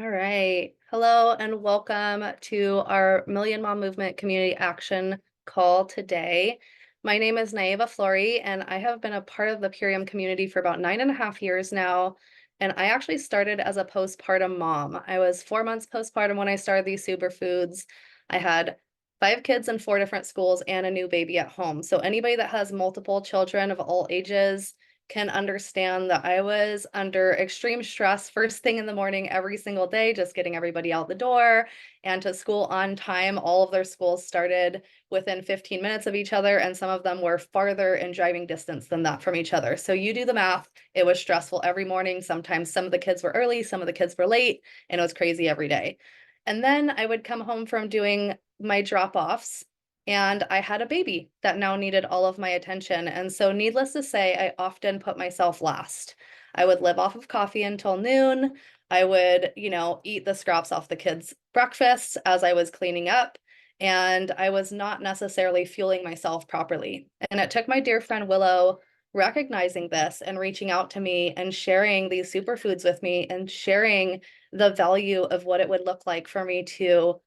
All right. Hello and welcome to our Million Mom Movement Community Action call today. My name is Naiva Flory, and I have been a part of the Purium community for about 9.5 years now. And I actually started as a postpartum mom. I was 4 months postpartum when I started these superfoods. I had 5 kids in 4 different schools and a new baby at home. So anybody that has multiple children of all ages can understand that I was under extreme stress first thing in the morning every single day, just getting everybody out the door and to school on time. All of their schools started within 15 minutes of each other, and some of them were farther in driving distance than that from each other. So you do the math. It was stressful every morning. Sometimes some of the kids were early, some of the kids were late, and it was crazy every day. And then I would come home from doing my drop-offs and I had a baby that now needed all of my attention. And so, needless to say, I often put myself last. I would live off of coffee until noon. I would, eat the scraps off the kids' breakfasts as I was cleaning up. And I was not necessarily fueling myself properly. And it took my dear friend Willow recognizing this and reaching out to me and sharing these superfoods with me and sharing the value of what it would look like for me to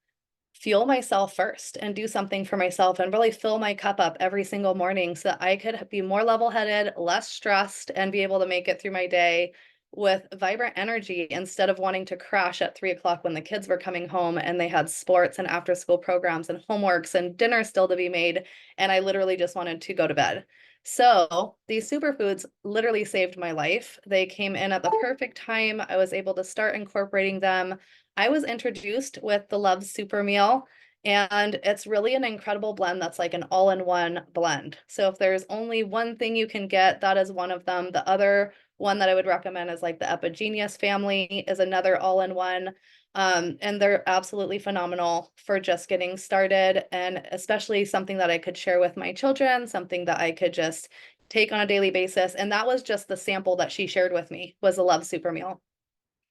fuel myself first and do something for myself and really fill my cup up every single morning so that I could be more level-headed, less stressed, and be able to make it through my day with vibrant energy instead of wanting to crash at 3 o'clock when the kids were coming home and they had sports and after school programs and homeworks and dinner still to be made. And I literally just wanted to go to bed. So these superfoods literally saved my life. They came in at the perfect time. I was able to start incorporating them. I was introduced with the Love Super Meal, and it's really an incredible blend that's like an all-in-one blend. So if there's only one thing you can get, that is one of them. The other one that I would recommend is like the Epigenius family is another all-in-one. And they're absolutely phenomenal for just getting started, and especially something that I could share with my children, something that I could just take on a daily basis. And that was just the sample that she shared with me was a Love Super Meal.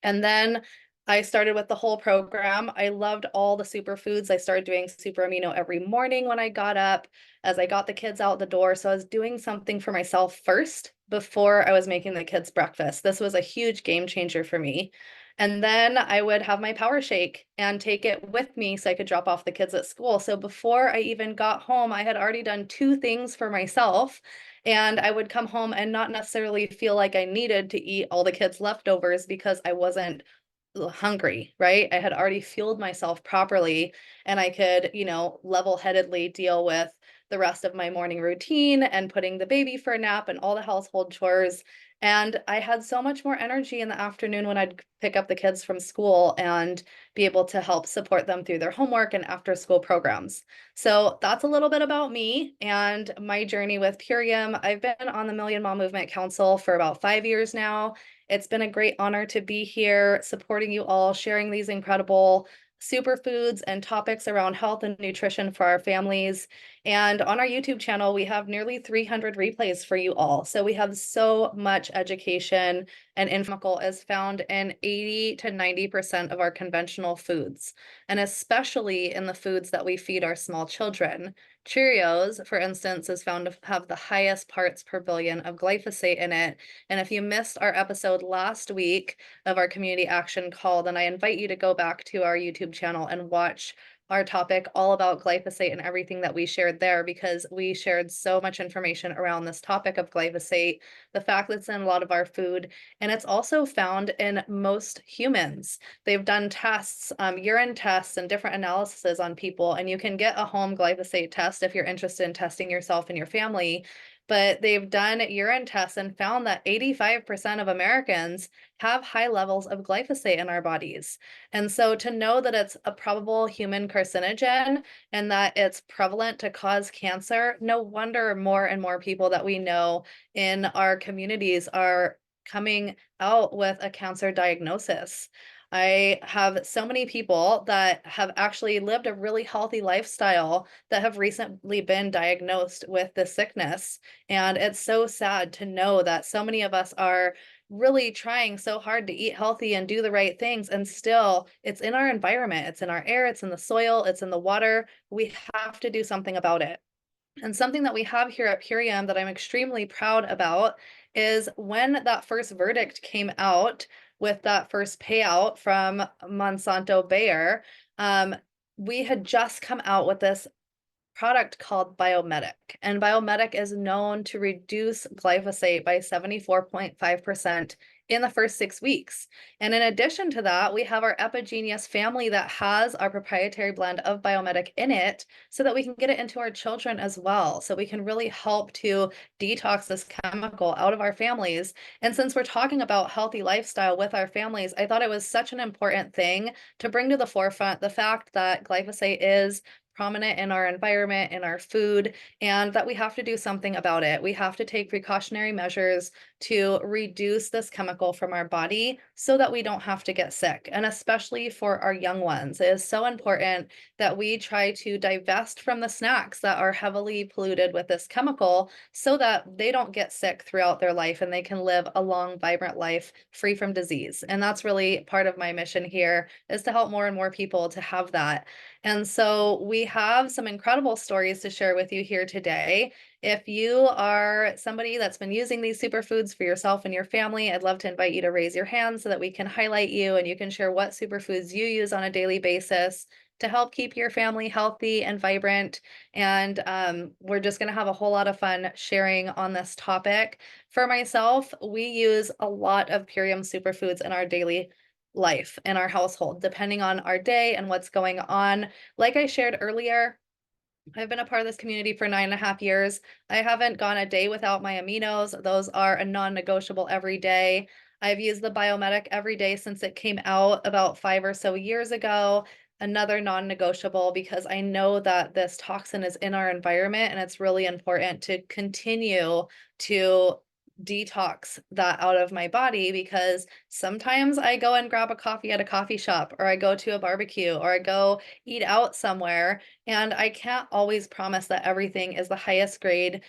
And then I started with the whole program. I loved all the superfoods. I started doing super amino every morning when I got up, as I got the kids out the door. So I was doing something for myself first before I was making the kids breakfast. This was a huge game changer for me. And then I would have my power shake and take it with me so I could drop off the kids at school. So before I even got home, I had already done 2 things for myself. And I would come home and not necessarily feel like I needed to eat all the kids' leftovers because I wasn't hungry, right? I had already fueled myself properly and I could, level-headedly deal with the rest of my morning routine and putting the baby for a nap and all the household chores. And I had so much more energy in the afternoon when I'd pick up the kids from school and be able to help support them through their homework and after school programs. So that's a little bit about me and my journey with Purium. I've been on the Million Mom Movement Council for about 5 years now. It's been a great honor to be here, supporting you all, sharing these incredible superfoods and topics around health and nutrition for our families. And on our YouTube channel, we have nearly 300 replays for you all. So we have so much education, and info is found in 80 to 90% of our conventional foods, and especially in the foods that we feed our small children. Cheerios, for instance, is found to have the highest parts per billion of glyphosate in it. And if you missed our episode last week of our community action call, then I invite you to go back to our YouTube channel and watch our topic all about glyphosate and everything that we shared there, because we shared so much information around this topic of glyphosate, the fact that it's in a lot of our food, and it's also found in most humans. They've done tests, urine tests and different analyses on people, and you can get a home glyphosate test if you're interested in testing yourself and your family. But they've done urine tests and found that 85% of Americans have high levels of glyphosate in our bodies. And so to know that it's a probable human carcinogen and that it's prevalent to cause cancer, no wonder more and more people that we know in our communities are coming out with a cancer diagnosis. I have so many people that have actually lived a really healthy lifestyle that have recently been diagnosed with this sickness. And it's so sad to know that so many of us are really trying so hard to eat healthy and do the right things, and still it's in our environment, it's in our air, it's in the soil, it's in the water. We have to do something about it. And something that we have here at Purium that I'm extremely proud about is when that first verdict came out with that first payout from Monsanto Bayer, um, we had just come out with this product called Biomedic, and Biomedic is known to reduce glyphosate by 74.5% in the first 6 weeks. And in addition to that, we have our Epigenius family that has our proprietary blend of Biomedic in it so that we can get it into our children as well. So we can really help to detox this chemical out of our families. And since we're talking about healthy lifestyle with our families, I thought it was such an important thing to bring to the forefront the fact that glyphosate is prominent in our environment, in our food, and that we have to do something about it. We have to take precautionary measures to reduce this chemical from our body so that we don't have to get sick. And especially for our young ones, it is so important that we try to divest from the snacks that are heavily polluted with this chemical so that they don't get sick throughout their life and they can live a long, vibrant life free from disease. And that's really part of my mission here, is to help more and more people to have that. And so we have some incredible stories to share with you here today. If you are somebody that's been using these superfoods for yourself and your family, I'd love to invite you to raise your hand so that we can highlight you and you can share what superfoods you use on a daily basis to help keep your family healthy and vibrant. And we're just going to have a whole lot of fun sharing on this topic. For myself, we use a lot of Purium superfoods in our daily life in our household, depending on our day and what's going on. Like I shared earlier, I've been a part of this community for 9.5 years. I haven't gone a day without my aminos. Those are a non-negotiable every day. I've used the Biomedic every day since it came out about 5 or so years ago. Another non-negotiable, because I know that this toxin is in our environment and it's really important to continue to detox that out of my body, because sometimes I go and grab a coffee at a coffee shop, or I go to a barbecue, or I go eat out somewhere, and I can't always promise that everything is the highest grade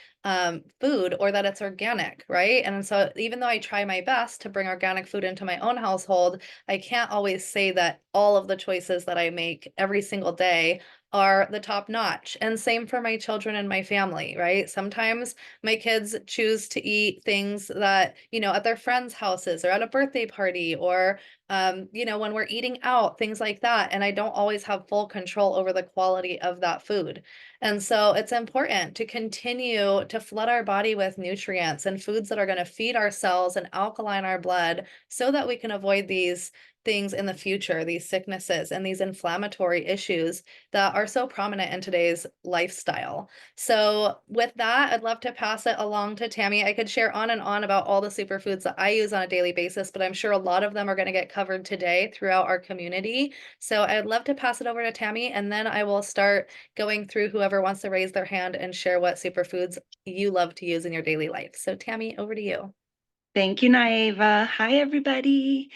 food or that it's organic, right? And so even though I try my best to bring organic food into my own household, I can't always say that all of the choices that I make every single day are the top notch. And same for my children and my family, right? Sometimes my kids choose to eat things that, at their friends' houses or at a birthday party, or when we're eating out, things like that. And I don't always have full control over the quality of that food. And so it's important to continue to flood our body with nutrients and foods that are going to feed our cells and alkaline our blood so that we can avoid these things in the future, these sicknesses and these inflammatory issues that are so prominent in today's lifestyle. So with that, I'd love to pass it along to Tammy. I could share on and on about all the superfoods that I use on a daily basis, but I'm sure a lot of them are going to get covered today throughout our community. So I'd love to pass it over to Tammy, and then I will start going through whoever wants to raise their hand and share what superfoods you love to use in your daily life. So Tammy, over to you. Thank you, Naeva. Hi, everybody.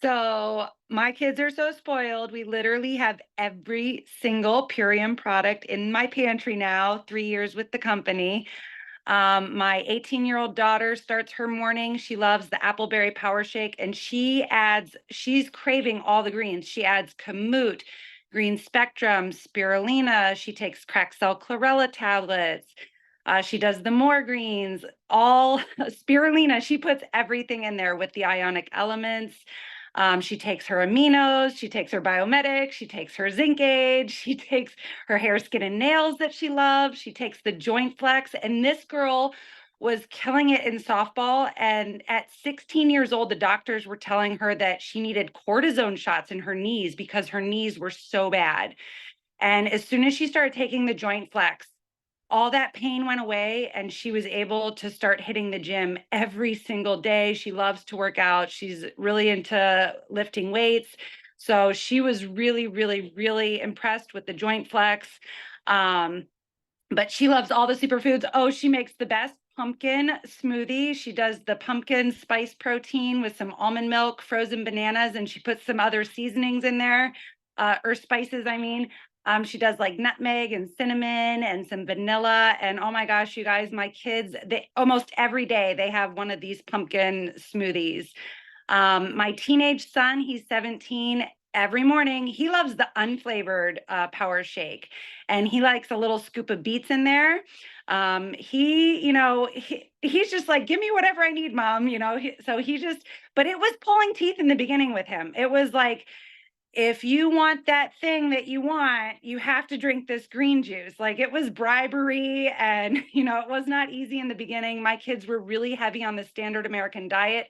So my kids are so spoiled. We literally have every single Purium product in my pantry now, 3 years with the company. My 18-year-old daughter starts her morning. She loves the Appleberry Power Shake, and she's craving all the greens. She adds Kamut, Green Spectrum, Spirulina. She takes cracked cell chlorella tablets. She does the more greens, all spirulina. She puts everything in there with the ionic elements. She takes her aminos, she takes her biomedic, she takes her zinc aid, she takes her hair, skin, and nails that she loves. She takes the joint flex. And this girl was killing it in softball. And at 16 years old, the doctors were telling her that she needed cortisone shots in her knees because her knees were so bad. And as soon as she started taking the joint flex, all that pain went away and she was able to start hitting the gym every single day. She loves to work out. She's really into lifting weights. So she was really, really, really impressed with the joint flex. But she loves all the superfoods. Oh, she makes the best pumpkin smoothie. She does the pumpkin spice protein with some almond milk, frozen bananas, and she puts some other seasonings in there, or spices, I mean. She does like nutmeg and cinnamon and some vanilla. And oh my gosh, you guys, my kids, they almost every day they have one of these pumpkin smoothies. My teenage son, he's 17. every morning. He loves the unflavored Power Shake, and he likes a little scoop of beets in there. He's just like, give me whatever I need, mom. So he just, but it was pulling teeth in the beginning with him. It was like, if you want that thing that you want, you have to drink this green juice. Like, it was bribery, and it was not easy in the beginning. My kids were really heavy on the standard American diet.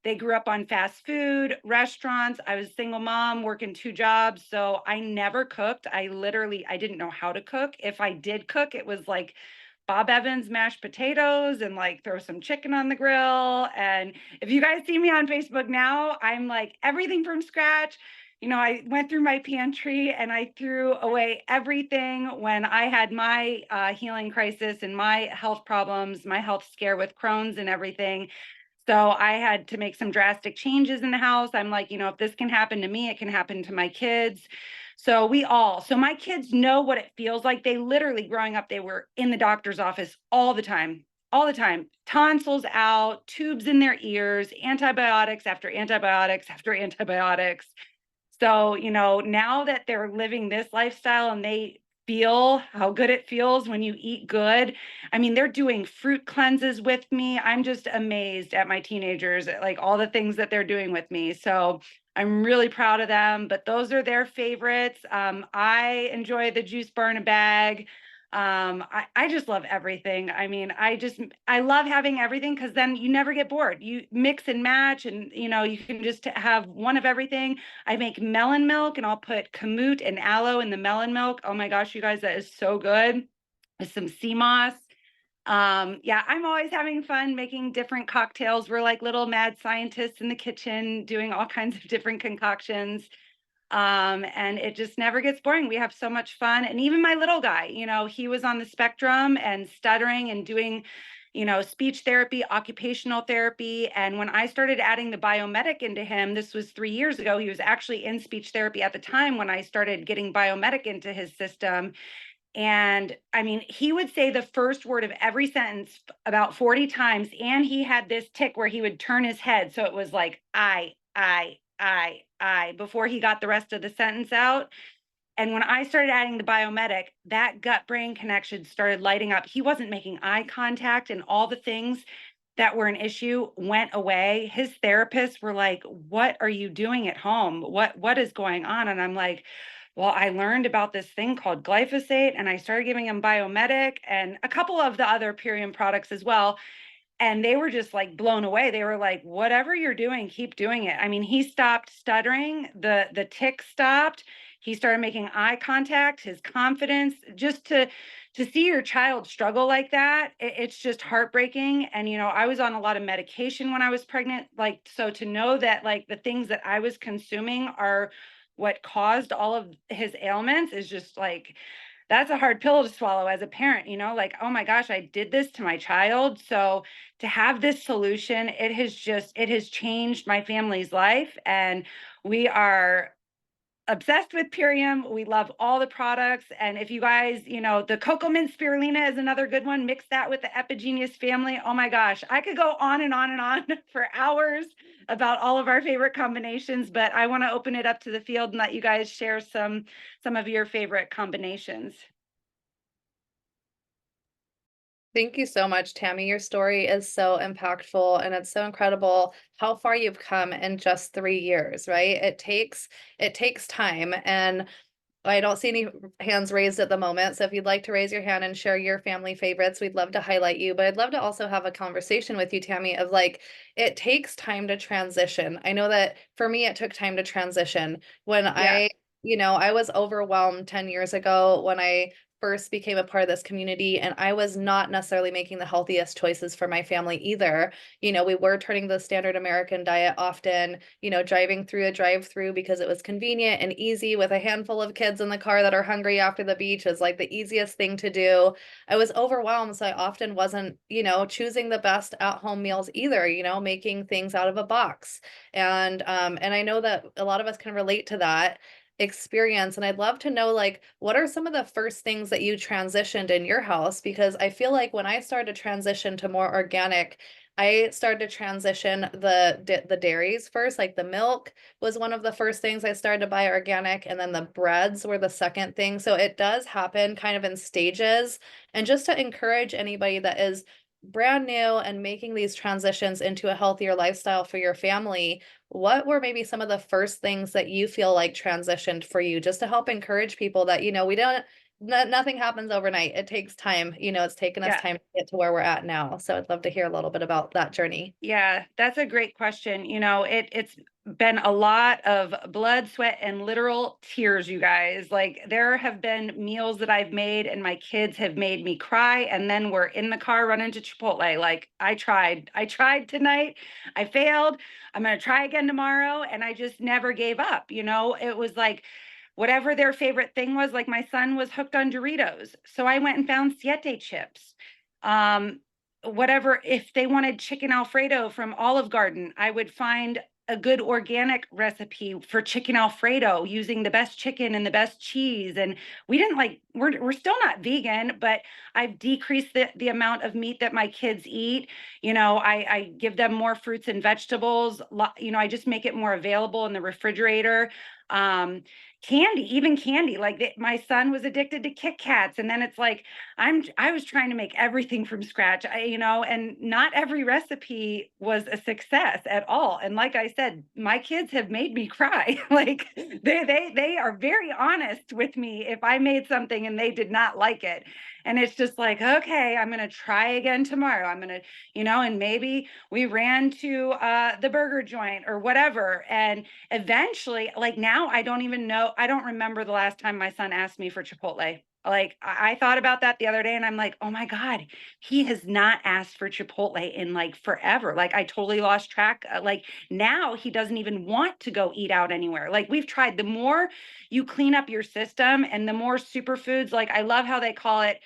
They grew up on fast food, restaurants. I was a single mom working 2 jobs, so I never cooked. I didn't know how to cook. If I did cook, it was like Bob Evans mashed potatoes and like throw some chicken on the grill. And if you guys see me on Facebook now, I'm like everything from scratch. I went through my pantry and I threw away everything when I had my healing crisis and my health problems, my health scare with Crohn's and everything. So I had to make some drastic changes in the house. I'm like, if this can happen to me, it can happen to my kids. So my kids know what it feels like. They literally, growing up, they were in the doctor's office all the time, tonsils out, tubes in their ears, antibiotics after antibiotics after antibiotics. So, now that they're living this lifestyle and they feel how good it feels when you eat good. I mean, they're doing fruit cleanses with me. I'm just amazed at my teenagers, at like all the things that they're doing with me. So I'm really proud of them, but those are their favorites. I enjoy the juice bar in a bag. I just love everything. I mean, I love having everything because then you never get bored. You mix and match, and you can just have one of everything. I make melon milk, and I'll put kamut and aloe in the melon milk. Oh my gosh, you guys, that is so good. With some sea moss. Yeah, I'm always having fun making different cocktails. We're like little mad scientists in the kitchen doing all kinds of different concoctions. And it just never gets boring. We have so much fun. And even my little guy, he was on the spectrum and stuttering and doing, speech therapy, occupational therapy. And when I started adding the biomedic into him, this was 3 years ago. He was actually in speech therapy at the time when I started getting biomedic into his system. And I mean, he would say the first word of every sentence about 40 times. And he had this tick where he would turn his head. So it was like, I, before he got the rest of the sentence out. And when I started adding the biomedic, that gut brain connection started lighting up. He wasn't making eye contact, and all the things that were an issue went away. His therapists were like, "What are you doing at home? What is going on?" And I'm like, well, I learned about this thing called glyphosate, and I started giving him biomedic and a couple of the other Purium products as well. And they were just like blown away. They were like, whatever you're doing, keep doing it. I mean, he stopped stuttering, the tick stopped. He started making eye contact, his confidence, just to see your child struggle like that, it's just heartbreaking. And I was on a lot of medication when I was pregnant. Like, so to know that like the things that I was consuming are what caused all of his ailments is just like, that's a hard pill to swallow as a parent, like, oh my gosh, I did this to my child. So to have this solution, it has changed my family's life. And we are obsessed with Purium. We love all the products. And if you guys, the Cocoa Mint Spirulina is another good one. Mix that with the Epigenius family. Oh my gosh, I could go on and on and on for hours about all of our favorite combinations, but I want to open it up to the field and let you guys share some of your favorite combinations. Thank you so much, Tammy. Your story is so impactful and it's so incredible how far you've come in just 3 years, right? It takes time, and I don't see any hands raised at the moment. So if you'd like to raise your hand and share your family favorites, we'd love to highlight you. But I'd love to also have a conversation with you, Tammy, of like, it takes time to transition. I know that for me, it took time to transition when Yeah. I was overwhelmed 10 years ago when I first became a part of this community, and I was not necessarily making the healthiest choices for my family either. We were turning the standard American diet often, driving through a drive-through because it was convenient and easy with a handful of kids in the car that are hungry after the beach is like the easiest thing to do. I was overwhelmed, so I often wasn't, choosing the best at-home meals either, making things out of a box. And I know that a lot of us can relate to that experience, and I'd love to know, like, what are some of the first things that you transitioned in your house? Because I feel like when I started to transition to more organic, I started to transition the dairies first, like the milk was one of the first things I started to buy organic, and then the breads were the second thing. So it does happen kind of in stages. And just to encourage anybody that is brand new and making these transitions into a healthier lifestyle for your family, what were maybe some of the first things that you feel like transitioned for you, just to help encourage people that, we don't nothing happens overnight. It takes time. It's taken us Yeah. time to get to where we're at now. So I'd love to hear a little bit about that journey. Yeah, that's a great question. It's been a lot of blood, sweat, and literal tears, you guys. Like there have been meals that I've made and my kids have made me cry, and then we're in the car running to Chipotle. Like I tried tonight, I failed. I'm gonna try again tomorrow, and I just never gave up. It was like whatever their favorite thing was. Like my son was hooked on Doritos, so I went and found Siete chips. Um, Whatever, if they wanted chicken Alfredo from Olive Garden, I would find a good organic recipe for chicken Alfredo using the best chicken and the best cheese. And we didn't like, we're still not vegan, but I've decreased the amount of meat that my kids eat. I give them more fruits and vegetables. I just make it more available in the refrigerator. Um, even candy, like my son was addicted to Kit Kats. And then it's like, I was trying to make everything from scratch, and not every recipe was a success at all. And like I said, my kids have made me cry. Like they are very honest with me if I made something and they did not like it. And it's just like, okay, I'm going to try again tomorrow. I'm going to, and maybe we ran to the burger joint or whatever. And eventually, like now, I don't remember the last time my son asked me for Chipotle. Like I thought about that the other day and I'm like, oh my God, he has not asked for Chipotle in like forever. Like I totally lost track. Like now he doesn't even want to go eat out anywhere. Like we've tried, the more you clean up your system and the more superfoods, like I love how they call it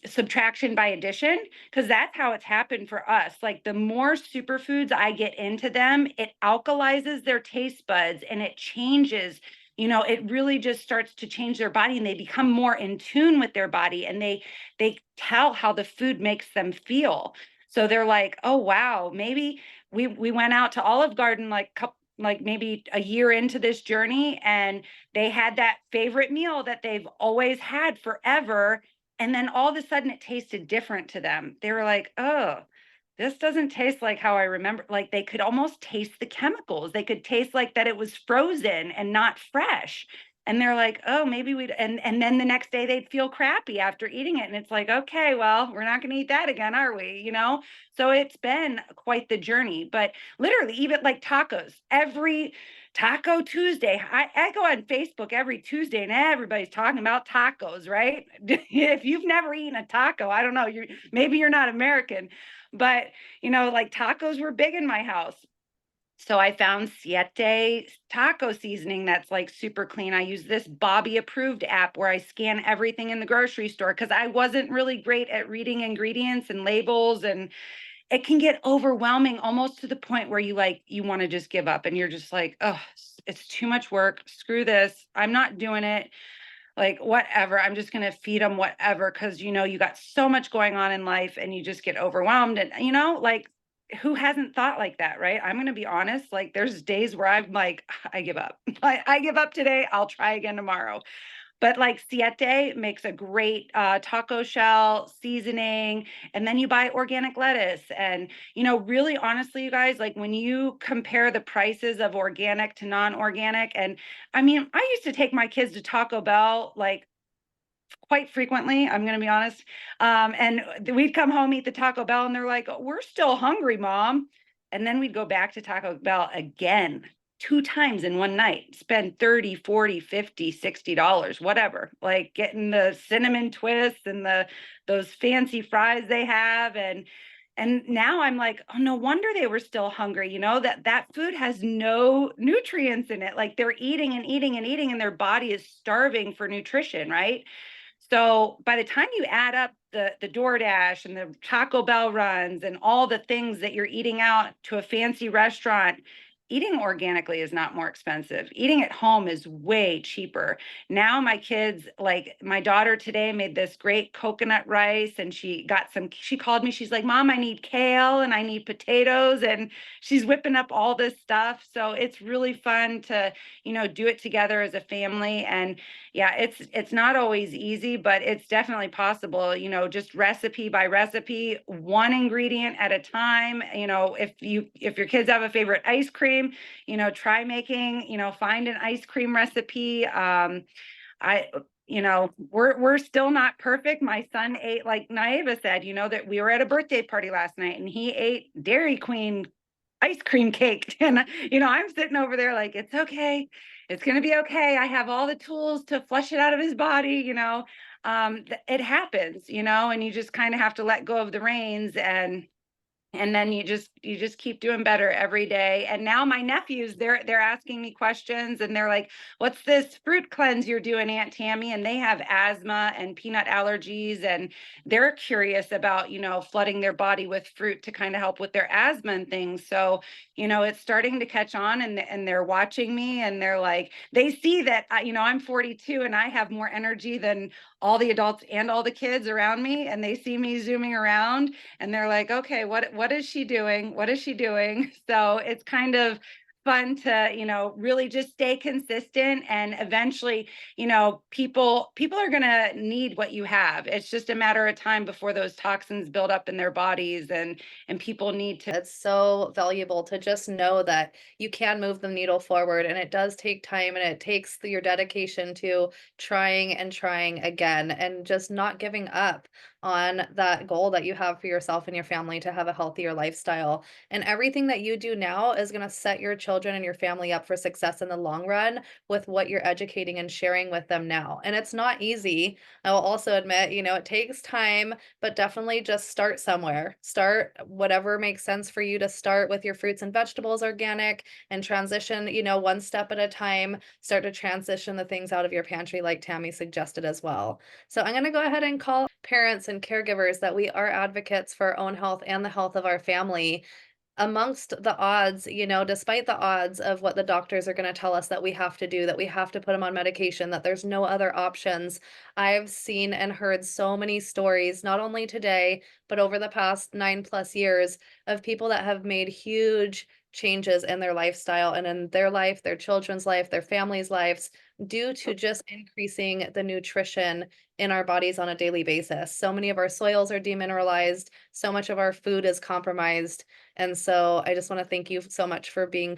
subtraction by addition, because that's how it's happened for us. Like the more superfoods I get into them, it alkalizes their taste buds and it changes, it really just starts to change their body, and they become more in tune with their body, and they tell how the food makes them feel. So they're like, oh wow, maybe we went out to Olive Garden like maybe a year into this journey, and they had that favorite meal that they've always had forever, and then all of a sudden it tasted different to them. They were like, oh, this doesn't taste like how I remember. Like they could almost taste the chemicals. They could taste like that it was frozen and not fresh. And they're like, oh, maybe we'd, and then the next day they'd feel crappy after eating it. And it's like, okay, well, we're not going to eat that again, are we? So it's been quite the journey. But literally, even like tacos, every Taco Tuesday, I go on Facebook every Tuesday and everybody's talking about tacos, right? If you've never eaten a taco, I don't know, maybe you're not American, but like tacos were big in my house. So I found Siete taco seasoning that's like super clean. I use this Bobby approved app where I scan everything in the grocery store because I wasn't really great at reading ingredients and labels, and it can get overwhelming almost to the point where you want to just give up, and you're just like, oh, it's too much work. Screw this. I'm not doing it. Like whatever, I'm just going to feed them whatever, because you got so much going on in life and you just get overwhelmed. And like who hasn't thought like that, right? I'm going to be honest, like there's days where I'm like, I give up. I give up today, I'll try again tomorrow. But like Siete makes a great taco shell seasoning, and then you buy organic lettuce. And really honestly, you guys, like when you compare the prices of organic to non-organic, and I mean, I used to take my kids to Taco Bell like quite frequently, I'm going to be honest. And we'd come home, eat the Taco Bell, and they're like, we're still hungry, Mom. And then we'd go back to Taco Bell again, 2 times in one night, spend 30, 40, 50, $60, whatever, like getting the cinnamon twists and those fancy fries they have. And now I'm like, oh, no wonder they were still hungry. That food has no nutrients in it. Like they're eating and eating and eating, and their body is starving for nutrition, right? So by the time you add up the DoorDash and the Taco Bell runs and all the things that you're eating out to a fancy restaurant, eating organically is not more expensive. Eating at home is way cheaper. Now my kids, like my daughter today made this great coconut rice and she called me, she's like, "Mom, I need kale and I need potatoes," and she's whipping up all this stuff. So it's really fun to, do it together as a family. And yeah, it's not always easy, but it's definitely possible, just recipe by recipe, one ingredient at a time. If your kids have a favorite ice cream, try making, find an ice cream recipe. I we're still not perfect. My son ate, like Naiva said, that we were at a birthday party last night and he ate Dairy Queen ice cream cake. And I'm sitting over there like, it's okay, it's going to be okay, I have all the tools to flush it out of his body. It happens, and you just kind of have to let go of the reins, and then you just keep doing better every day. And now my nephews, they're asking me questions and they're like, "What's this fruit cleanse you're doing, Aunt Tammy?" And they have asthma and peanut allergies, and they're curious about, flooding their body with fruit to kind of help with their asthma and things. So it's starting to catch on, and they're watching me, and they're like, they see that I'm 42 and I have more energy than all the adults and all the kids around me, and they see me zooming around and they're like, "Okay, what is she doing? What is she doing?" So it's kind of fun to, really just stay consistent, and eventually, people are going to need what you have. It's just a matter of time before those toxins build up in their bodies, and people need to. It's so valuable to just know that you can move the needle forward, and it does take time and it takes your dedication to trying and trying again and just not giving up on that goal that you have for yourself and your family to have a healthier lifestyle. And everything that you do now is going to set your children and your family up for success in the long run with what you're educating and sharing with them now. And it's not easy. I will also admit, it takes time, but definitely just start somewhere. Start whatever makes sense for you to start with your fruits and vegetables organic and transition, one step at a time. Start to transition the things out of your pantry, like Tammy suggested as well. So I'm going to go ahead and call parents and caregivers that we are advocates for our own health and the health of our family amongst the odds, despite the odds of what the doctors are going to tell us that we have to do, that we have to put them on medication, that there's no other options. I've seen and heard so many stories, not only today, but over the past 9+ years, of people that have made huge changes in their lifestyle and in their life, their children's life, their families' lives, due to just increasing the nutrition in our bodies on a daily basis. So many of our soils are demineralized, so much of our food is compromised, and so I just want to thank you so much for being